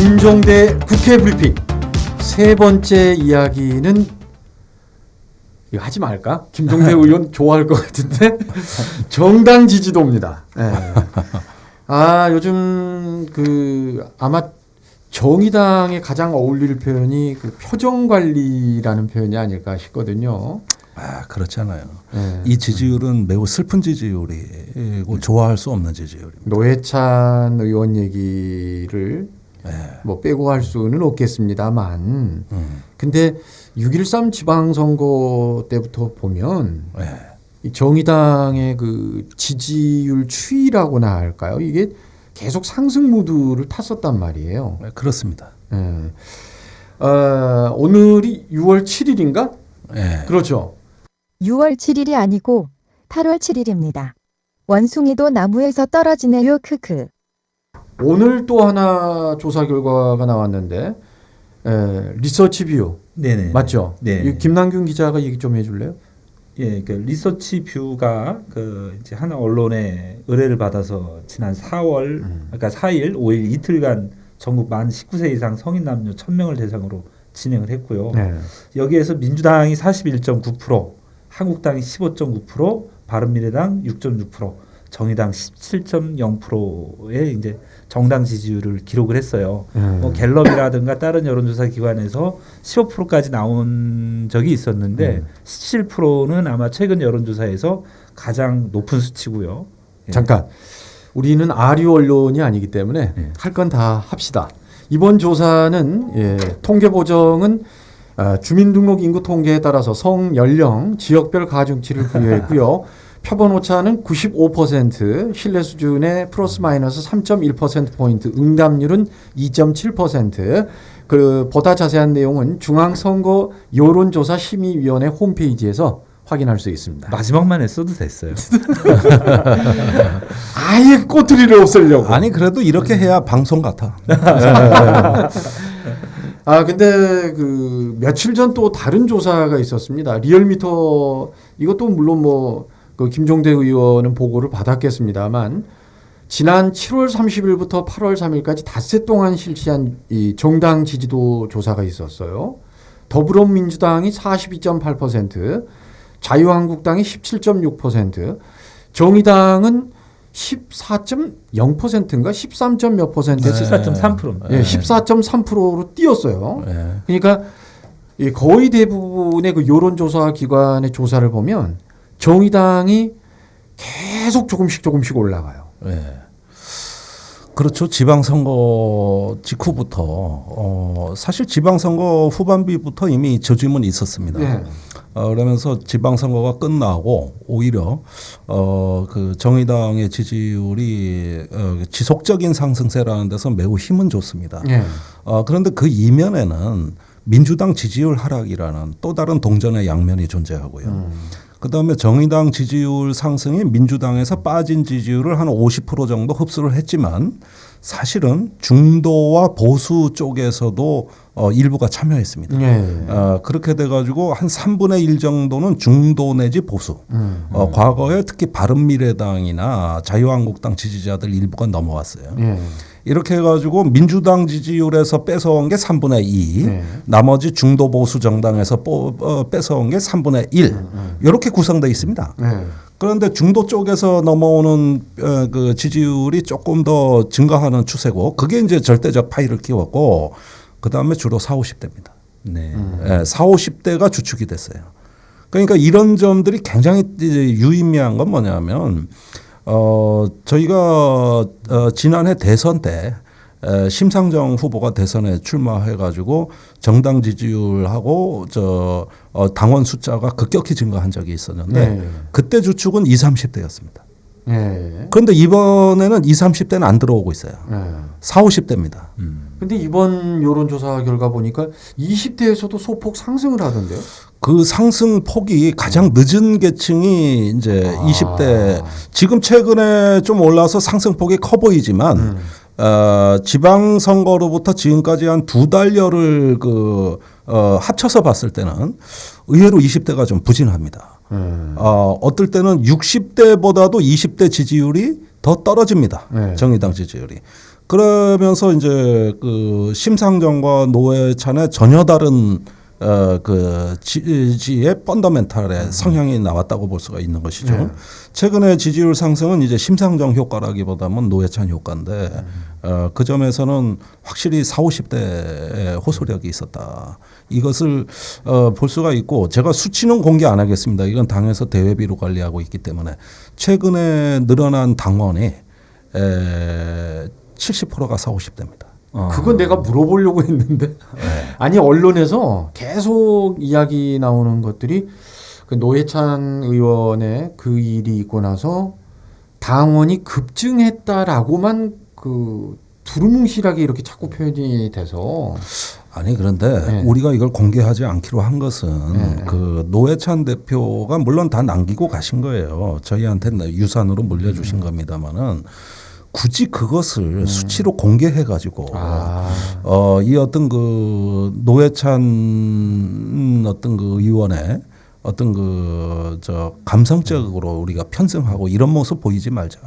김종대 국회 브리핑 세 번째 이야기는 이거 하지 말까? 김종대 의원 좋아할 것 같은데 정당 지지도입니다. 네. 요즘 아마 정의당에 가장 어울릴 표현이 표정 관리라는 표현이 아닐까 싶거든요. 그렇지 않아요. 네. 이 지지율은 매우 슬픈 지지율이고 좋아할 수 없는 지지율입니다. 노회찬 의원 얘기를 뭐 빼고 할 수는 없겠습니다만 근데 6.13 지방선거 때부터 보면 이 정의당의 지지율 추이라고나 할까요? 이게 계속 상승 무드를 탔었단 말이에요. 그렇습니다. 오늘이 6월 7일인가? 그렇죠. 6월 7일이 아니고 8월 7일입니다. 원숭이도 나무에서 떨어지네요. 크크. 오늘 또 하나 조사 결과가 나왔는데 리서치 뷰 네네 맞죠? 네. 김남균 기자가 얘기 좀 해줄래요? 예, 리서치 뷰가 이제 한 언론에 의뢰를 받아서 지난 4월 그러니까 4일, 5일 이틀간 전국 만 19세 이상 성인 남녀 1,000명을 대상으로 진행을 했고요. 여기에서 민주당이 41.9%, 한국당이 15.9%, 바른미래당 6.6%, 정의당 17.0%의 이제 정당 지지율을 기록을 했어요. 뭐 갤럽이라든가 다른 여론조사 기관에서 15%까지 나온 적이 있었는데 17%는 아마 최근 여론조사에서 가장 높은 수치고요. 잠깐, 우리는 아류 언론이 아니기 때문에 할 건 다 합시다. 이번 조사는 통계 보정은 주민등록 인구 통계에 따라서 성, 연령, 지역별 가중치를 부여했고요. 표본 오차는 95%, 신뢰 수준의 플러스 마이너스 3.1%포인트, 응답률은 2.7%. 보다 자세한 내용은 중앙선거 여론조사 심의위원회 홈페이지에서 확인할 수 있습니다. 마지막만 했어도 됐어요. 아예 꼬투리를 없애려고. 아니 그래도 이렇게 해야 방송 같아. 근데 며칠 전 또 다른 조사가 있었습니다. 리얼미터 이것도 물론 김종대 의원은 보고를 받았겠습니다만 지난 7월 30일부터 8월 3일까지 닷새 동안 실시한 이 정당 지지도 조사가 있었어요. 더불어민주당이 42.8%, 자유한국당이 17.6%, 정의당은 14.0%인가 13점 몇 퍼센트, 14.3%. 14.3%로 뛰었어요. 그러니까 거의 대부분의 여론조사 기관의 조사를 보면 정의당이 계속 조금씩 올라가요. 그렇죠. 지방선거 직후부터 사실 지방선거 후반기부터 이미 저짐은 있었습니다. 그러면서 지방선거가 끝나고 오히려 정의당의 지지율이 지속적인 상승세라는 데서 매우 힘은 좋습니다. 그런데 그 이면에는 민주당 지지율 하락이라는 또 다른 동전의 양면이 존재하고요. 그다음에 정의당 지지율 상승이 민주당에서 빠진 지지율을 한 50% 정도 흡수를 했지만 사실은 중도와 보수 쪽에서도 일부가 참여했습니다. 그렇게 돼가지고 한 3분의 1 정도는 중도 내지 보수. 과거에 특히 바른미래당이나 자유한국당 지지자들 일부가 넘어왔어요. 이렇게 해가지고 민주당 지지율에서 뺏어온 게 3분의 2, 나머지 중도 보수 정당에서 뺏어온 게 3분의 1 이렇게 구성되어 있습니다. 그런데 중도 쪽에서 넘어오는 지지율이 조금 더 증가하는 추세고 그게 이제 절대적 파이를 키웠고 그 다음에 주로 40, 50대입니다. 40, 50대가 주축이 됐어요. 그러니까 이런 점들이 굉장히 유의미한 건 뭐냐면 저희가 지난해 대선 때 심상정 후보가 대선에 출마해가지고 정당 지지율하고 당원 숫자가 급격히 증가한 적이 있었는데 그때 주축은 20, 30대였습니다. 그런데 이번에는 20, 30대는 안 들어오고 있어요. 40, 50대입니다. 근데 이번 여론조사 결과 보니까 20대에서도 소폭 상승을 하던데요? 그 상승 폭이 가장 늦은 계층이 이제 20대. 지금 최근에 좀 올라서 상승 폭이 커 보이지만 지방선거로부터 지금까지 한 2달여를 합쳐서 봤을 때는 의외로 20대가 좀 부진합니다. 어떨 때는 60대보다도 20대 지지율이 더 떨어집니다. 정의당 지지율이. 그러면서 이제 그 심상정과 노회찬의 전혀 다른 그 지지의 펀더멘탈의 성향이 나왔다고 볼 수가 있는 것이죠. 최근에 지지율 상승은 이제 심상정 효과라기보다는 노회찬 효과인데 그 점에서는 확실히 40, 50대의 호소력이 있었다. 이것을 볼 수가 있고 제가 수치는 공개 안 하겠습니다. 이건 당에서 대외비로 관리하고 있기 때문에 최근에 늘어난 당원이 70%가 40, 50대입니다. 그건 내가 물어보려고 했는데 아니 언론에서 계속 이야기 나오는 것들이 그 노회찬 의원의 그 일이 있고 나서 당원이 급증했다라고만 그 두루뭉실하게 이렇게 자꾸 표현이 돼서 아니 그런데 우리가 이걸 공개하지 않기로 한 것은 그 노회찬 대표가 물론 다 남기고 가신 거예요. 저희한테 유산으로 물려주신 겁니다만은 굳이 그것을 수치로 공개해 가지고 이 어떤 그 노회찬 어떤 그 의원의 어떤 그 저 감성적으로 우리가 편승하고 이런 모습 보이지 말자.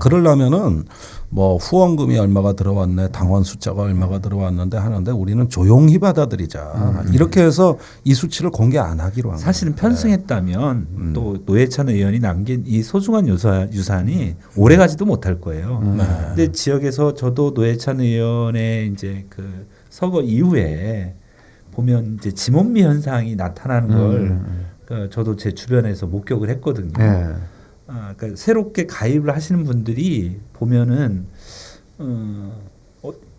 그러려면은 뭐 후원금이 얼마가 들어왔네, 당원 숫자가 얼마가 들어왔는데 하는데 우리는 조용히 받아들이자. 이렇게 해서 이 수치를 공개 안 하기로 한 거예요. 사실은 편승했다면 또 노회찬 의원이 남긴 이 소중한 유산이 오래 가지도 못할 거예요. 근데 지역에서 저도 노회찬 의원의 이제 그 서거 이후에 보면 이제 지몬미 현상이 나타나는 걸 저도 제 주변에서 목격을 했거든요. 그러니까 새롭게 가입을 하시는 분들이 보면은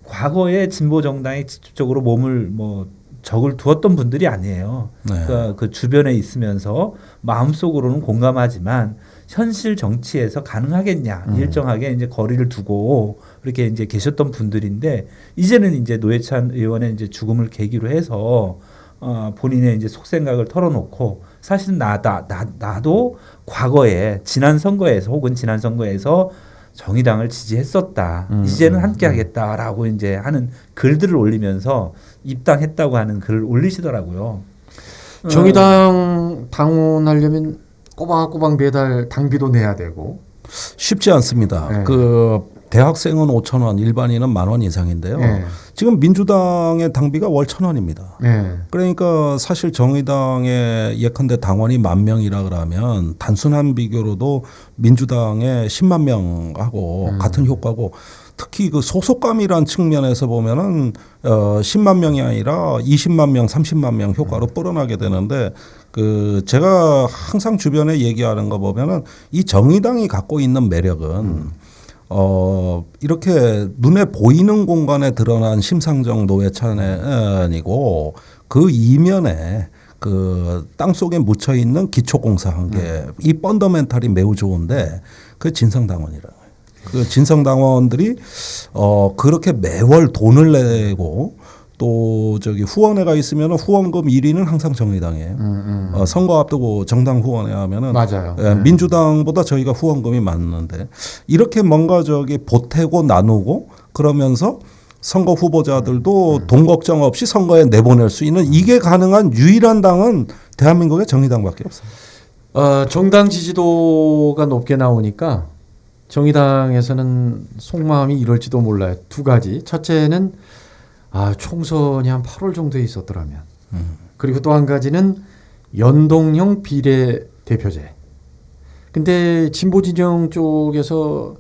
과거에 진보 정당에 직접적으로 몸을 뭐 적을 두었던 분들이 아니에요. 그러니까 그 주변에 있으면서 마음속으로는 공감하지만 현실 정치에서 가능하겠냐 일정하게 이제 거리를 두고 그렇게 이제 계셨던 분들인데 이제는 이제 노회찬 의원의 이제 죽음을 계기로 해서 본인의 이제 속생각을 털어놓고 사실은 나도 과거에 지난 선거에서 혹은 지난 선거에서 정의당을 지지했었다. 이제는 함께하겠다라고 이제 하는 글들을 올리면서 입당했다고 하는 글을 올리시더라고요. 정의당 당원하려면 꼬박꼬박 매달 당비도 내야 되고 쉽지 않습니다. 그 대학생은 5,000원, 일반인은 10,000원 이상인데요. 지금 민주당의 당비가 월 1,000원입니다. 그러니까 사실 정의당의 예컨대 당원이 10,000명이라 그러면 단순한 비교로도 민주당의 10만 명하고 같은 효과고 특히 그 소속감이란 측면에서 보면은 10만 명이 아니라 20만 명, 30만 명 효과로 뻗어나게 되는데 그 제가 항상 주변에 얘기하는 거 보면은 이 정의당이 갖고 있는 매력은 이렇게 눈에 보이는 공간에 드러난 심상정 노회찬이고 그 이면에 그 땅속에 묻혀 있는 기초공사 한계 이 펀더멘탈이 매우 좋은데 그 진성당원이라는 거예요. 그 진성당원들이 그렇게 매월 돈을 내고 또 저기 후원회가 있으면 후원금 1위는 항상 정의당이에요. 선거 앞두고 정당 후원회 하면은 맞아요. 민주당보다 저희가 후원금이 많은데 이렇게 뭔가 저기 보태고 나누고 그러면서 선거 후보자들도 돈 걱정 없이 선거에 내보낼 수 있는 이게 가능한 유일한 당은 대한민국의 정의당밖에 없어요. 정당 지지도가 높게 나오니까 정의당에서는 속마음이 이럴지도 몰라요. 두 가지. 첫째는 총선이 한 8월 정도에 있었더라면. 그리고 또 한 가지는 연동형 비례대표제. 근데 진보 진영 쪽에서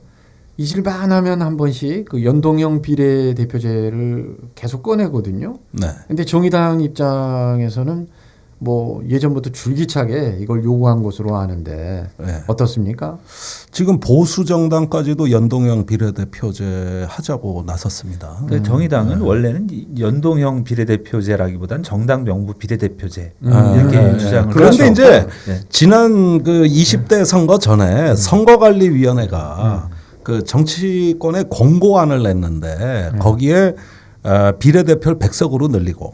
잊을만하면 한 번씩 그 연동형 비례대표제를 계속 꺼내거든요. 근데 정의당 입장에서는 뭐 예전부터 줄기차게 이걸 요구한 것으로 아는데 어떻습니까? 지금 보수 정당까지도 연동형 비례대표제 하자고 나섰습니다. 정의당은 원래는 연동형 비례대표제라기보다는 정당 명부 비례대표제 이렇게 주장을 그런데 이제 네. 지난 그 20대 선거 전에 선거관리위원회가 그 정치권에 공고안을 냈는데 거기에 비례대표를 100석으로 늘리고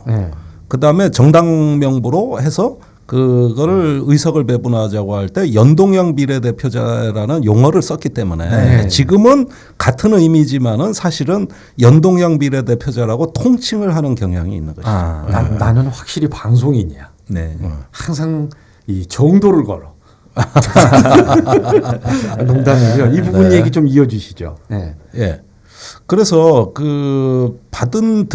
그다음에 정당 명부로 해서 그거를 의석을 배분하자고 할 때 연동형 비례대표제라는 용어를 썼기 때문에 지금은 같은 의미지만은 사실은 연동형 비례대표제라고 통칭을 하는 경향이 있는 것이죠. 나는 확실히 방송인이야. 항상 이 정도를 걸어. 농담이고요. 이 부분 얘기 좀 이어주시죠. 그래서 그 받은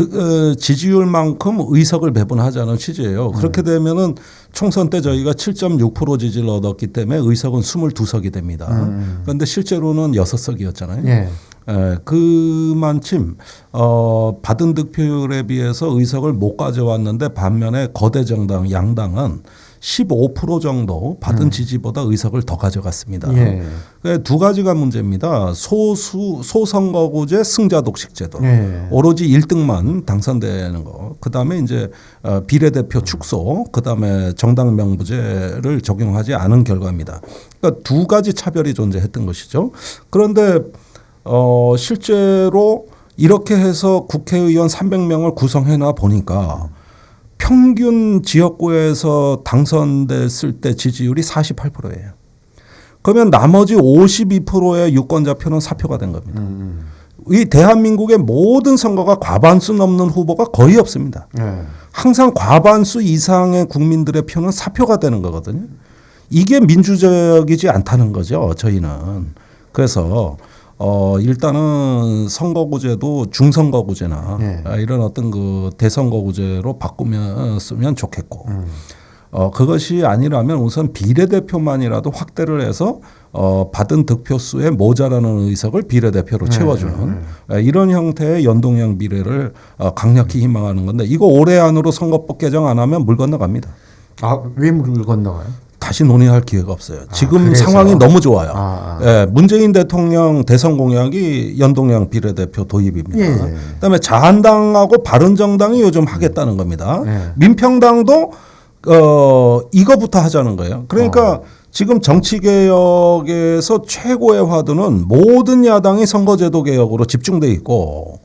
지지율만큼 의석을 배분하자는 취지예요. 그렇게 되면은 총선 때 저희가 7.6% 지지를 얻었기 때문에 의석은 22석이 됩니다. 그런데 실제로는 6석이었잖아요. 예. 그만큼 받은 득표율에 비해서 의석을 못 가져왔는데 반면에 거대 정당 양당은 15% 정도 받은 지지보다 의석을 더 가져갔습니다. 예. 두 가지가 문제입니다. 소선거구제 승자 독식제도. 예. 오로지 1등만 당선되는 거. 그다음에 이제 비례대표 축소, 그다음에 정당 명부제를 적용하지 않은 결과입니다. 그러니까 두 가지 차별이 존재했던 것이죠. 그런데 실제로 이렇게 해서 국회의원 300명을 구성해 놔 보니까 평균 지역구에서 당선됐을 때 지지율이 48%예요. 그러면 나머지 52%의 유권자표는 사표가 된 겁니다. 이 대한민국의 모든 선거가 과반수 넘는 후보가 거의 없습니다. 항상 과반수 이상의 국민들의 표는 사표가 되는 거거든요. 이게 민주적이지 않다는 거죠, 저희는. 그래서 일단은 선거구제도 중선거구제나 이런 어떤 그 대선거구제로 바꾸면 쓰면 좋겠고 그것이 아니라면 우선 비례대표만이라도 확대를 해서 받은 득표수에 모자라는 의석을 비례대표로 채워주는 이런 형태의 연동형 비례를 강력히 희망하는 건데 이거 올해 안으로 선거법 개정 안 하면 물 건너갑니다. 아, 왜 물 건너가요? 다시 논의할 기회가 없어요. 지금 그래서? 상황이 너무 좋아요. 예. 문재인 대통령 대선 공약이 연동형 비례대표 도입입니다. 예. 그다음에 자한당하고 바른정당이 요즘 하겠다는 겁니다. 예. 민평당도 이거부터 하자는 거예요. 그러니까 지금 정치개혁에서 최고의 화두는 모든 야당이 선거제도 개혁으로 집중돼 있고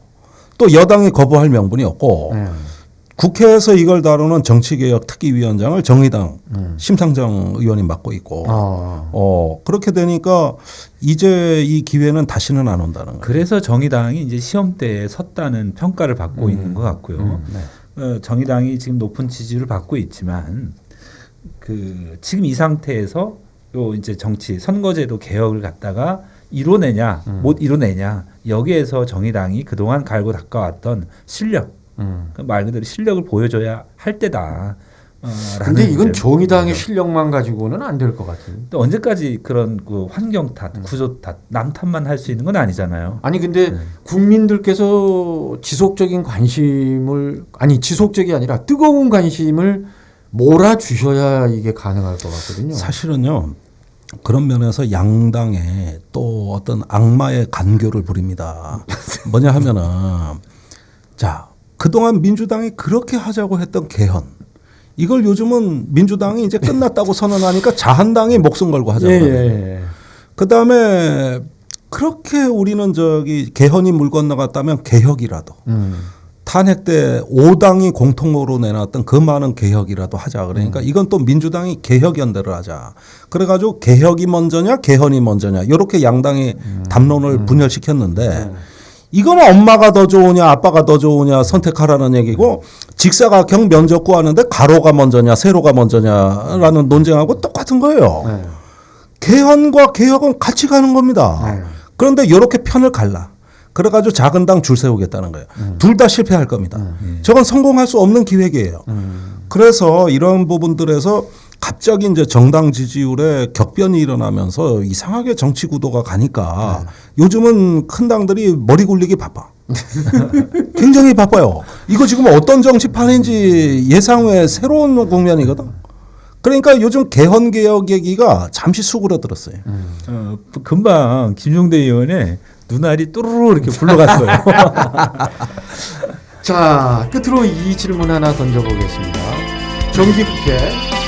또 여당이 거부할 명분이 없고 국회에서 이걸 다루는 정치개혁 특위위원장을 정의당 심상정 의원이 맡고 있고 그렇게 되니까 이제 이 기회는 다시는 안 온다는 거예요. 그래서 정의당이 이제 시험대에 섰다는 평가를 받고 있는 것 같고요. 정의당이 지금 높은 지지를 받고 있지만 그 지금 이 상태에서 요 이제 정치 선거제도 개혁을 갖다가 이뤄내냐 못 이뤄내냐 여기에서 정의당이 그동안 갈고 닦아왔던 실력 말 그대로 실력을 보여줘야 할 때다. 근데 이건 정의당의 실력만 가지고는 안 될 것 같아요. 또 언제까지 그런 그 환경 탓, 구조 탓, 남 탓만 할 수 있는 건 아니잖아요. 아니 근데 국민들께서 지속적인 관심을 지속적이 아니라 뜨거운 관심을 몰아주셔야 이게 가능할 것 같거든요. 사실은요. 그런 면에서 양당에 또 어떤 악마의 간교를 부립니다. 뭐냐 하면은 자 그동안 민주당이 그렇게 하자고 했던 개헌 이걸 요즘은 민주당이 이제 끝났다고 선언하니까 자한당이 목숨 걸고 하자고 하네요. 그다음에 그렇게 우리는 개헌이 물 건너갔다면 개혁이라도 탄핵 때 5당이 공통으로 내놨던 그 많은 개혁이라도 하자. 그러니까 이건 또 민주당이 개혁연대를 하자. 그래가지고 개혁이 먼저냐 개헌이 먼저냐 이렇게 양당이 담론을 분열시켰는데 이건 엄마가 더 좋으냐 아빠가 더 좋으냐 선택하라는 얘기고 직사각형 면적구 하는데 가로가 먼저냐 세로가 먼저냐라는 논쟁하고 똑같은 거예요. 개헌과 개혁은 같이 가는 겁니다. 그런데 이렇게 편을 갈라. 그래가지고 작은 당 줄 세우겠다는 거예요. 둘 다 실패할 겁니다. 저건 성공할 수 없는 기획이에요. 그래서 이런 부분들에서 갑자기 이제 정당 지지율에 격변이 일어나면서 이상하게 정치 구도가 가니까 요즘은 큰 당들이 머리 굴리기 바빠. 굉장히 바빠요. 이거 지금 어떤 정치판인지 예상 외 새로운 국면이거든. 그러니까 요즘 개헌 개혁 얘기가 잠시 수그러들었어요. 금방 김종대 의원의 눈알이 또르르 이렇게 굴러갔어요. 자, 끝으로 이 질문 하나 던져보겠습니다. 정기국회